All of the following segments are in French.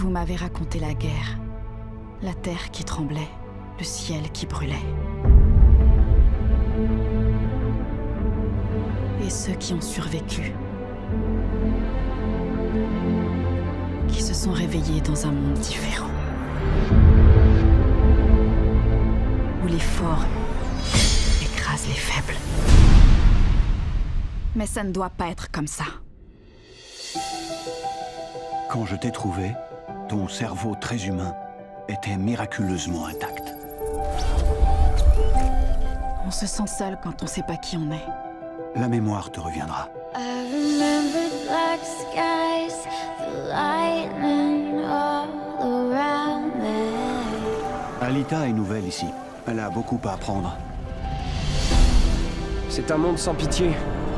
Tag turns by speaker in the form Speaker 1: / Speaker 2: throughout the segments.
Speaker 1: Vous m'avez raconté la guerre, la terre qui tremblait, le ciel qui brûlait. Et ceux qui ont survécu, qui se sont réveillés dans un monde différent. Où les forts écrasent les faibles. Mais ça ne doit pas être comme ça.
Speaker 2: Quand je t'ai trouvé, ton cerveau très humain était miraculeusement intact.
Speaker 1: On se sent seul quand on sait pas qui on est.
Speaker 2: La mémoire te reviendra.
Speaker 3: I remember black skies, the lightning all around me.
Speaker 2: Alita est nouvelle ici. Elle a beaucoup à apprendre.
Speaker 4: C'est un monde sans pitié.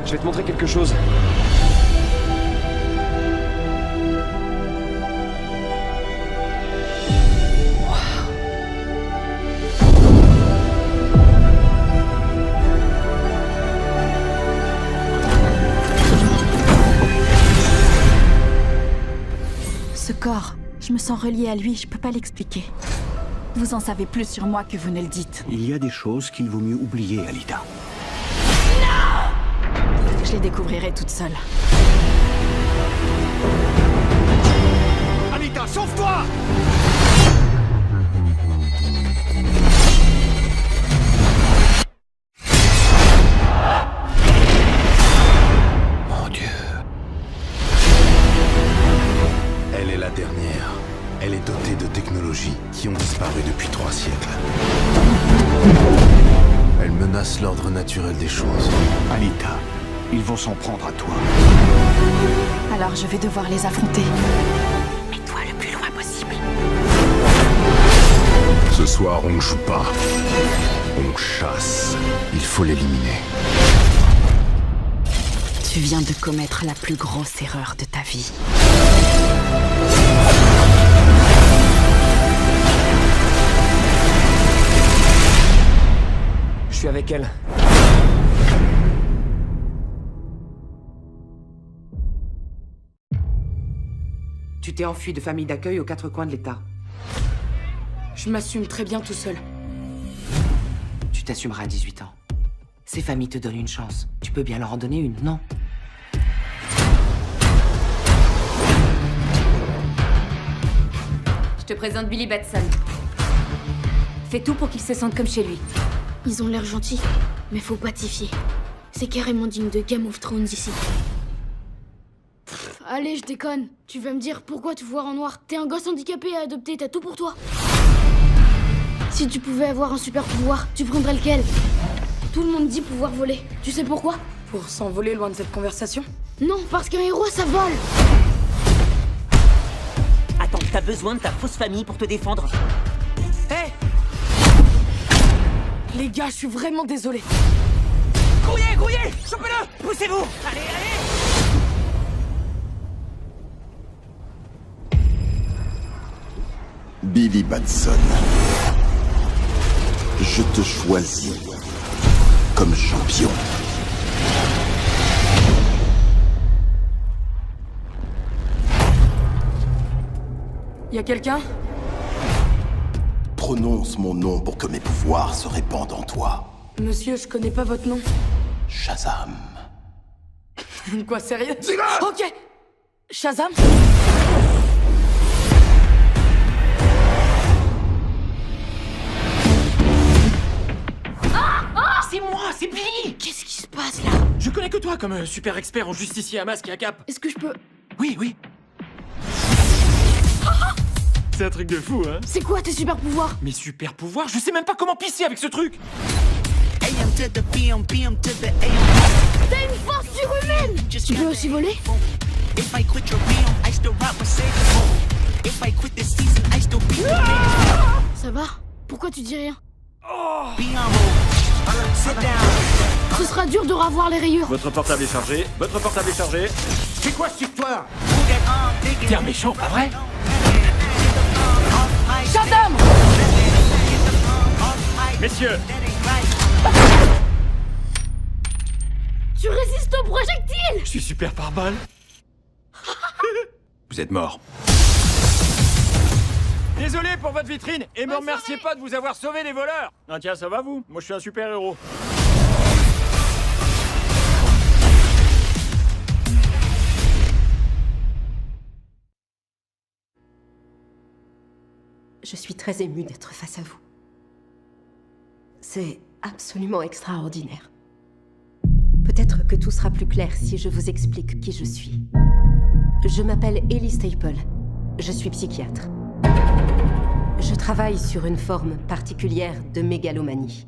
Speaker 4: Je vais te montrer quelque chose.
Speaker 1: Ce corps, je me sens reliée à lui, je peux pas l'expliquer. Vous en savez plus sur moi que vous ne le dites.
Speaker 2: Il y a des choses qu'il vaut mieux oublier, Alita.
Speaker 1: Je les découvrirai toute seule.
Speaker 2: Alita, sauve-toi! Mon Dieu.
Speaker 5: Elle est la dernière. Elle est dotée de technologies qui ont disparu depuis 3 siècles. Elle menace l'ordre naturel des choses.
Speaker 2: Alita, ils vont s'en prendre à toi.
Speaker 1: Alors je vais devoir les affronter. Mais toi le plus loin possible.
Speaker 5: Ce soir, on ne joue pas. On chasse. Il faut l'éliminer.
Speaker 1: Tu viens de commettre la plus grosse erreur de ta vie.
Speaker 4: Je suis avec elle.
Speaker 6: Tu t'es enfui de famille d'accueil aux 4 coins de l'État. Je m'assume très bien tout seul. Tu t'assumeras à 18 ans. Ces familles te donnent une chance. Tu peux bien leur en donner une, non?
Speaker 7: Je te présente Billy Batson. Fais tout pour qu'il se sente comme chez lui.
Speaker 8: Ils ont l'air gentils, mais faut pas t'y fier. C'est carrément digne de Game of Thrones ici. Allez, je déconne. Tu vas me dire pourquoi te voir en noir. T'es un gosse handicapé à adopter, t'as tout pour toi. Si tu pouvais avoir un super pouvoir, tu prendrais lequel? Tout le monde dit pouvoir voler. Tu sais pourquoi?
Speaker 6: Pour s'envoler loin de cette conversation?
Speaker 8: Non, parce qu'un héros, ça vole.
Speaker 9: Attends, t'as besoin de ta fausse famille pour te défendre?
Speaker 6: Hé! Les gars, je suis vraiment désolé.
Speaker 9: Grouillez, grouillez! Chopez-le! Poussez-vous! Allez, allez!
Speaker 10: Billy Batson, je te choisis comme champion.
Speaker 6: Y a quelqu'un?
Speaker 10: Prononce mon nom pour que mes pouvoirs se répandent en toi.
Speaker 6: Monsieur, je connais pas votre nom.
Speaker 10: Shazam.
Speaker 6: Quoi, sérieux? Ok! Shazam?
Speaker 9: C'est moi, c'est Billy!
Speaker 8: Qu'est-ce qui se passe là?
Speaker 11: Je connais que toi comme super expert en justicier à masque et à cap.
Speaker 8: Est-ce que je peux...
Speaker 11: Oui, oui. C'est un truc de fou, hein?
Speaker 8: C'est quoi tes super pouvoirs?
Speaker 11: Mes super pouvoirs? Je sais même pas comment pisser avec ce truc!
Speaker 8: T'as une force surhumaine! Tu peux aussi voler? Ça va? Pourquoi tu dis rien? Ce sera dur de revoir les rayures.
Speaker 11: Votre portable est chargé, votre portable est chargé.
Speaker 9: C'est quoi cette histoire?
Speaker 11: T'es un méchant, pas vrai?
Speaker 6: Shazam!
Speaker 11: Messieurs!
Speaker 8: Tu résistes aux projectiles!
Speaker 11: Je suis super pare-balles.
Speaker 2: Vous êtes mort.
Speaker 11: Désolé pour votre vitrine, et me remerciez pas de vous avoir sauvé les voleurs. Ah tiens, ça va vous? Moi je suis un super-héros.
Speaker 12: Je suis très émue d'être face à vous. C'est absolument extraordinaire. Peut-être que tout sera plus clair si je vous explique qui je suis. Je m'appelle Ellie Staple. Je suis psychiatre. Je travaille sur une forme particulière de mégalomanie.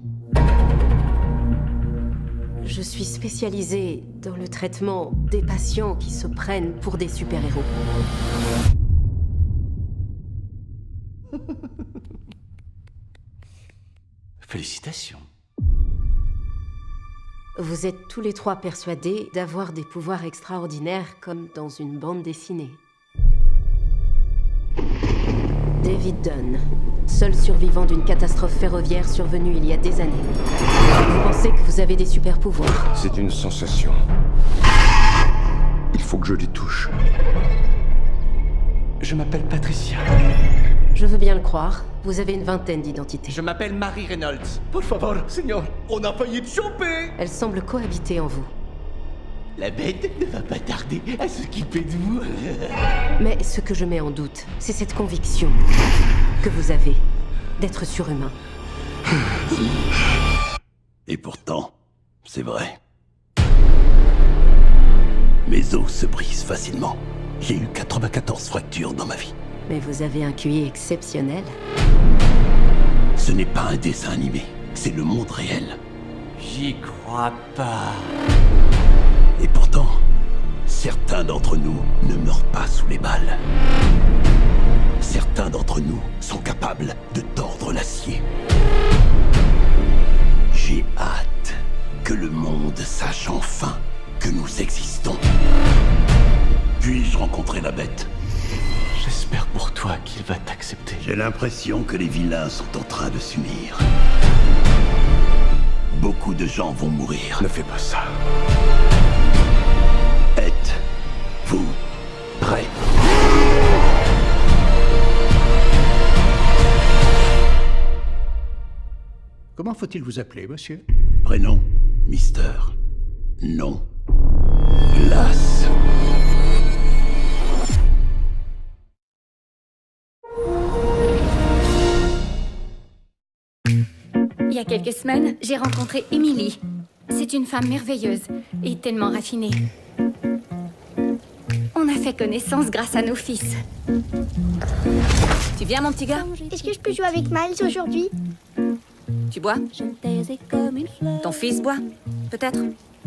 Speaker 12: Je suis spécialisée dans le traitement des patients qui se prennent pour des super-héros.
Speaker 10: Félicitations.
Speaker 12: Vous êtes tous les trois persuadés d'avoir des pouvoirs extraordinaires comme dans une bande dessinée. David Dunn, seul survivant d'une catastrophe ferroviaire survenue il y a des années. Vous pensez que vous avez des super pouvoirs?
Speaker 10: C'est une sensation. Il faut que je les touche. Je m'appelle Patricia.
Speaker 12: Je veux bien le croire. Vous avez une vingtaine d'identités.
Speaker 9: Je m'appelle Mary Reynolds. Por favor, señor, on a failli te choper.
Speaker 12: Elles semblent cohabiter en vous.
Speaker 9: La bête ne va pas tarder à s'occuper de vous.
Speaker 12: Mais ce que je mets en doute, c'est cette conviction que vous avez d'être surhumain.
Speaker 10: Et pourtant, c'est vrai. Mes os se brisent facilement. J'ai eu 94 fractures dans ma vie.
Speaker 12: Mais vous avez un QI exceptionnel.
Speaker 10: Ce n'est pas un dessin animé, c'est le monde réel.
Speaker 9: J'y crois pas.
Speaker 10: Et pourtant, certains d'entre nous ne meurent pas sous les balles. Certains d'entre nous sont capables de tordre l'acier. J'ai hâte que le monde sache enfin que nous existons. Puis-je rencontrer la bête?
Speaker 9: J'espère pour toi qu'il va t'accepter.
Speaker 10: J'ai l'impression que les vilains sont en train de s'unir. Beaucoup de gens vont mourir.
Speaker 9: Ne fais pas ça.
Speaker 10: Êtes-vous prêts?
Speaker 2: Comment faut-il vous appeler, monsieur?
Speaker 10: Prénom, Mister. Nom, Glace.
Speaker 7: Il y a quelques semaines, j'ai rencontré Emily. C'est une femme merveilleuse et tellement raffinée. On a fait connaissance grâce à nos fils. Tu viens, mon petit gars?
Speaker 8: Est-ce que je peux jouer avec Miles aujourd'hui?
Speaker 7: Tu bois? Ton fils boit? Peut-être?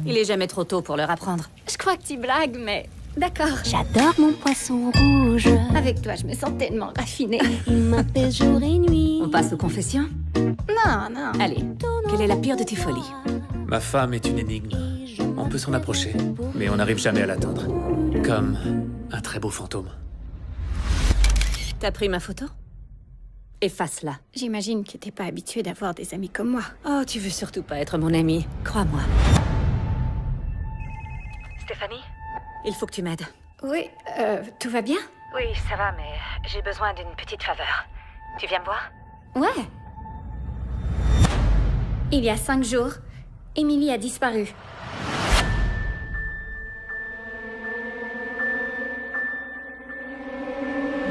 Speaker 7: Il est jamais trop tôt pour leur apprendre. Je crois que tu blagues, mais... D'accord.
Speaker 3: J'adore mon poisson rouge.
Speaker 7: Avec toi, je me sens tellement raffinée.
Speaker 3: Il m'apaise jour et nuit.
Speaker 7: On passe aux confessions? Non, non. Allez, quelle est la pire de tes folies?
Speaker 11: Ma femme est une énigme. On peut s'en approcher, mais on n'arrive jamais à l'atteindre. Comme un très beau fantôme.
Speaker 7: T'as pris ma photo? Efface-la. J'imagine que t'es pas habitué d'avoir des amis comme moi. Oh, tu veux surtout pas être mon ami, crois-moi.
Speaker 13: Stéphanie?
Speaker 7: Il faut que tu m'aides. Oui, tout va bien?
Speaker 13: Oui, ça va, mais j'ai besoin d'une petite faveur. Tu viens me voir?
Speaker 7: Ouais. Il y a 5 jours, Emily a disparu.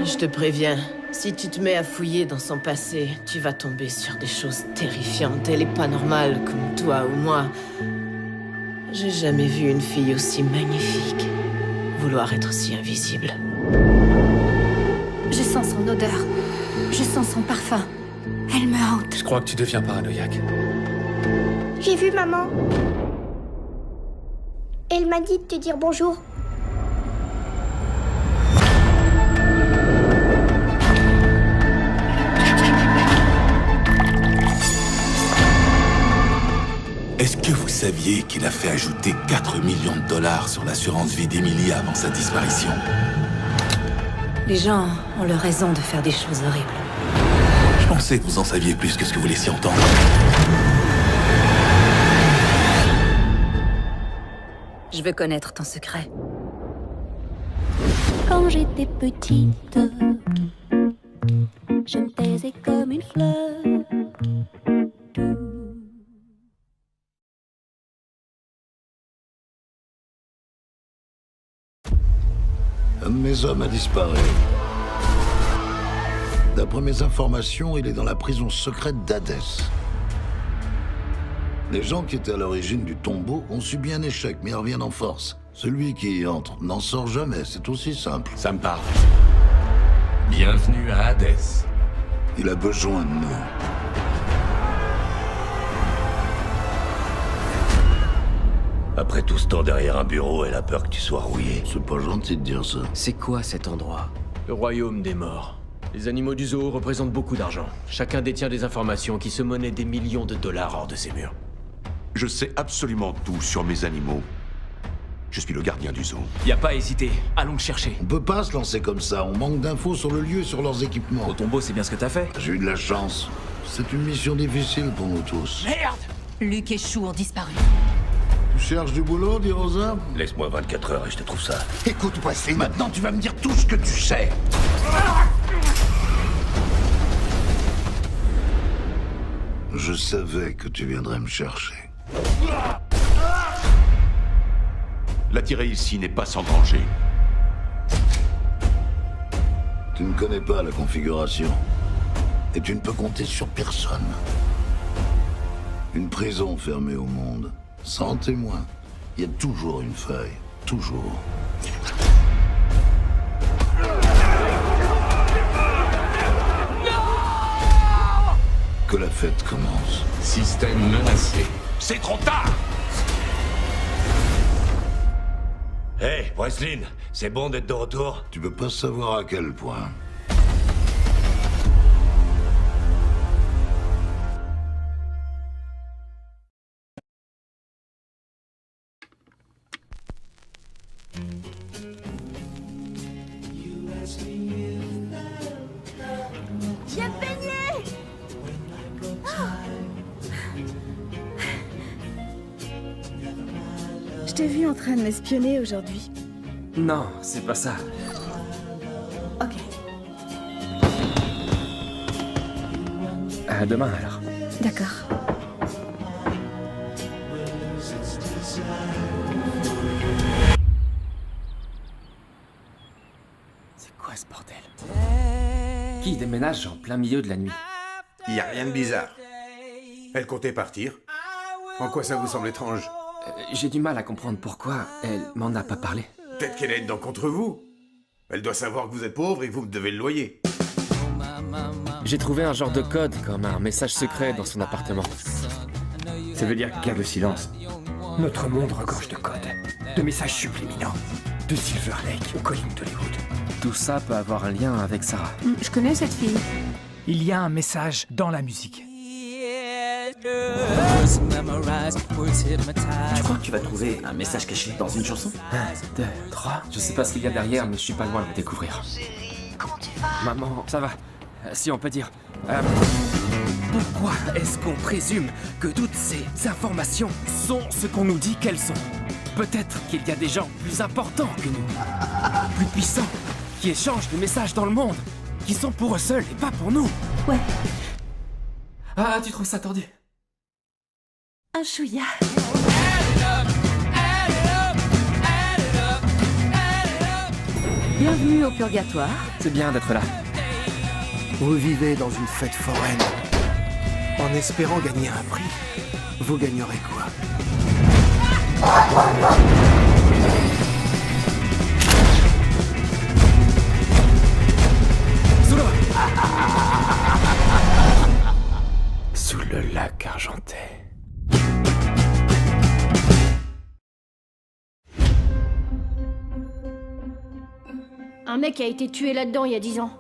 Speaker 14: Je te préviens, si tu te mets à fouiller dans son passé, tu vas tomber sur des choses terrifiantes. Elle est pas normale comme toi ou moi. J'ai jamais vu une fille aussi magnifique. Vouloir être aussi invisible.
Speaker 7: Je sens son odeur. Je sens son parfum. Elle me hante.
Speaker 11: Je crois que tu deviens paranoïaque.
Speaker 8: J'ai vu maman. Elle m'a dit de te dire bonjour.
Speaker 5: Est-ce que vous saviez qu'il a fait ajouter 4 millions de dollars sur l'assurance vie d'Emily avant sa disparition?
Speaker 7: Les gens ont leur raison de faire des choses horribles.
Speaker 5: Je pensais que vous en saviez plus que ce que vous laissiez entendre.
Speaker 7: Je veux connaître ton secret.
Speaker 3: Quand j'étais petite, Je me taisais comme une fleur.
Speaker 10: Un de mes hommes a disparu. D'après mes informations, il est dans la prison secrète d'Hadès. Les gens qui étaient à l'origine du tombeau ont subi un échec, mais ils reviennent en force. Celui qui y entre n'en sort jamais, c'est aussi simple.
Speaker 5: Ça me parle. Bienvenue à Hadès.
Speaker 10: Il a besoin de nous.
Speaker 15: Après tout ce temps derrière un bureau, elle a peur que tu sois rouillé.
Speaker 10: C'est pas gentil de dire ça.
Speaker 4: C'est quoi cet endroit? Le royaume des morts. Les animaux du zoo représentent beaucoup d'argent. Chacun détient des informations qui se monnaient des millions de dollars hors de ces murs.
Speaker 16: Je sais absolument tout sur mes animaux. Je suis le gardien du zoo.
Speaker 4: Y a pas à hésiter, allons le chercher.
Speaker 10: On peut pas se lancer comme ça, on manque d'infos sur le lieu et sur leurs équipements.
Speaker 4: Au tombeau, c'est bien ce que t'as fait?
Speaker 10: J'ai eu de la chance. C'est une mission difficile pour nous tous.
Speaker 9: Merde!
Speaker 1: Luc et Chou ont disparu.
Speaker 10: Tu cherches du boulot, dit Rosa?
Speaker 15: Laisse-moi 24 heures et je te trouve ça.
Speaker 10: Écoute, Wesley, maintenant tu vas me dire tout ce que tu sais. Je savais que tu viendrais me chercher.
Speaker 16: L'attirer ici n'est pas sans danger.
Speaker 10: Tu ne connais pas la configuration. Et tu ne peux compter sur personne. Une prison fermée au monde, sans témoin. Il y a toujours une faille. Toujours. Que la fête commence.
Speaker 5: Système menacé.
Speaker 16: C'est trop tard!
Speaker 15: Hey, Wesley, c'est bon d'être de retour?
Speaker 10: Tu peux pas savoir à quel point.
Speaker 8: J'ai peigné!
Speaker 1: Je t'ai vu en train de m'espionner aujourd'hui.
Speaker 4: Non, c'est pas ça.
Speaker 1: Ok.
Speaker 4: À demain alors.
Speaker 1: D'accord.
Speaker 4: C'est quoi ce bordel? Qui déménage en plein milieu de la nuit?
Speaker 17: Y a rien de bizarre. Elle comptait partir. En quoi ça vous semble étrange?
Speaker 4: J'ai du mal à comprendre pourquoi elle m'en a pas parlé.
Speaker 17: Peut-être qu'elle est dedans contre vous. Elle doit savoir que vous êtes pauvre et que vous me devez le loyer.
Speaker 4: J'ai trouvé un genre de code, comme un message secret dans son appartement.
Speaker 9: Ça veut dire garde le silence. Notre monde regorge de codes, de messages subliminaux, de Silver Lake aux collines d'Hollywood.
Speaker 4: Tout ça peut avoir un lien avec Sarah.
Speaker 1: Je connais cette fille.
Speaker 9: Il y a un message dans la musique.
Speaker 18: Tu crois que tu vas trouver un message caché dans une chanson?
Speaker 4: 1, 2, 3. Je sais pas ce qu'il y a derrière, mais je suis pas loin de le découvrir.
Speaker 18: Comment tu vas?
Speaker 4: Maman, ça va. Si on peut dire. Pourquoi est-ce qu'on présume que toutes ces informations sont ce qu'on nous dit qu'elles sont? Peut-être qu'il y a des gens plus importants que nous, plus puissants, qui échangent des messages dans le monde, qui sont pour eux seuls et pas pour nous.
Speaker 1: Ouais.
Speaker 4: Ah, tu trouves ça tordu?
Speaker 1: Un chouïa.
Speaker 12: Bienvenue au Purgatoire.
Speaker 4: C'est bien d'être là.
Speaker 9: Vous vivez dans une fête foraine. En espérant gagner un prix, vous gagnerez quoi? Sous le lac argenté.
Speaker 8: Un mec a été tué là-dedans il y a 10 ans.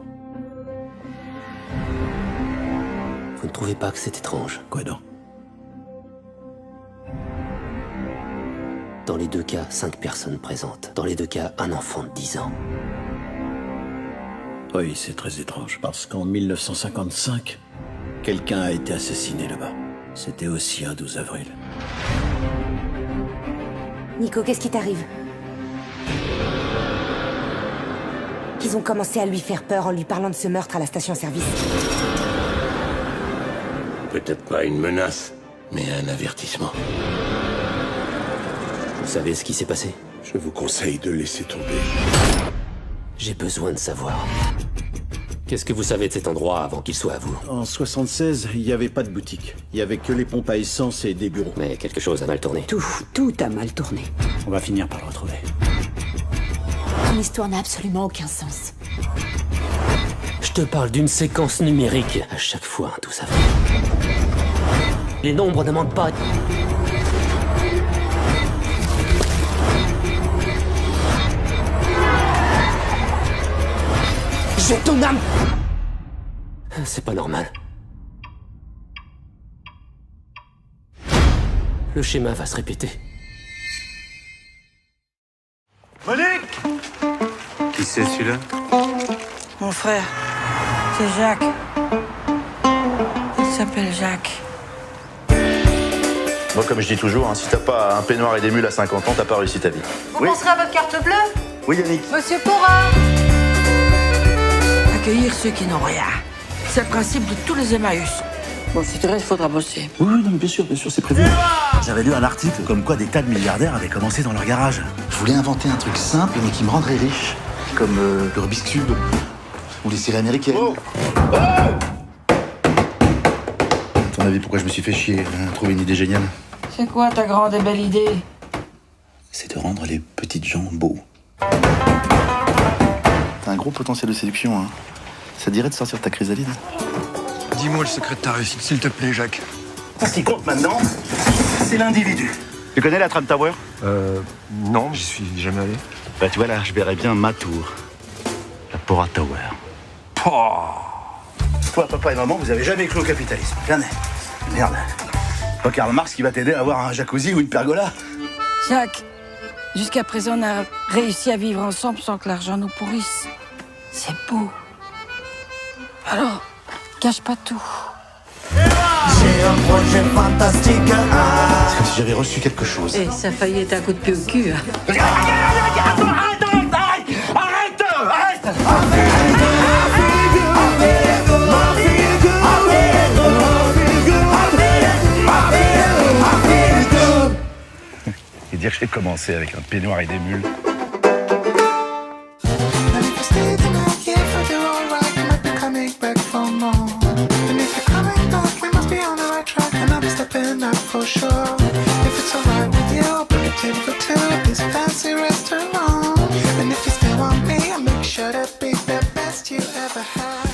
Speaker 18: Vous ne trouvez pas que c'est étrange?
Speaker 10: Quoi donc?
Speaker 18: Dans les deux cas, 5 personnes présentes. Dans les deux cas, un enfant de 10 ans.
Speaker 10: Oui, c'est très étrange, parce qu'en 1955, quelqu'un a été assassiné là-bas. C'était aussi un 12 avril.
Speaker 12: Nico, qu'est-ce qui t'arrive?
Speaker 19: qu'ils ont commencé à lui faire peur en lui parlant de ce meurtre à la station-service.
Speaker 15: Peut-être pas une menace, mais un avertissement.
Speaker 18: Vous savez ce qui s'est passé?
Speaker 5: Je vous conseille de laisser tomber.
Speaker 18: J'ai besoin de savoir. Qu'est-ce que vous savez de cet endroit avant qu'il soit à vous?
Speaker 2: En 76, il n'y avait pas de boutique. Il y avait que les pompes à essence et des bureaux.
Speaker 18: Mais quelque chose a mal tourné.
Speaker 12: Tout a mal tourné.
Speaker 2: On va finir par le retrouver.
Speaker 12: L'histoire n'a absolument aucun sens.
Speaker 18: Je te parle d'une séquence numérique à chaque fois, tout ça. Les nombres ne mentent pas.
Speaker 19: Jette ton âme!
Speaker 18: C'est pas normal. Le schéma va se répéter.
Speaker 20: Monique! Qui c'est celui-là?
Speaker 21: Mon frère, c'est Jacques. Il s'appelle Jacques.
Speaker 22: Moi, comme je dis toujours, hein, si t'as pas un peignoir et des mules à 50 ans, t'as pas réussi ta vie.
Speaker 21: Vous penserez à votre carte bleue?
Speaker 22: Oui, Yannick.
Speaker 21: Monsieur Cora! Accueillir ceux qui n'ont rien. C'est le principe de tous les Emmaüs. Bon, si tu restes, il faudra bosser.
Speaker 22: Oui, non, mais bien sûr, c'est prévu. J'avais lu un article comme quoi des tas de milliardaires avaient commencé dans leur garage. Je voulais inventer un truc simple, mais qui me rendrait riche. Comme le Rubik's Cube. Ou les séries américaines. À ton avis, pourquoi je me suis fait chier à trouver une idée géniale?
Speaker 21: C'est quoi ta grande et belle idée?
Speaker 22: C'est de rendre les petites gens beaux. T'as un gros potentiel de séduction, hein. Ça te dirait de sortir de ta chrysalide?
Speaker 23: Dis-moi le secret de ta réussite, s'il te plaît, Jacques.
Speaker 22: Ce qui compte maintenant, c'est l'individu. Tu connais la Trump Tower?
Speaker 23: Non, j'y suis jamais allé.
Speaker 22: Bah, tu vois, là, je verrais bien ma tour. La Pora Tower. Toi, papa et maman, vous avez jamais cru au capitalisme. Jamais. Merde. Pas Karl Marx qui va t'aider à avoir un jacuzzi ou une pergola.
Speaker 21: Jacques, jusqu'à présent, on a réussi à vivre ensemble sans que l'argent nous pourrisse. C'est beau. Alors, cache pas tout.
Speaker 22: J'ai un projet fantastique. C'est comme si j'avais reçu quelque chose.
Speaker 21: Et ça a failli être un coup de pied au cul.
Speaker 22: Et dire que j'ai commencé avec un peignoir et des mules.
Speaker 24: For sure. If it's alright with you, I'll book a table for two at this fancy restaurant. And if you still want me, I'll make sure to be the best you ever had.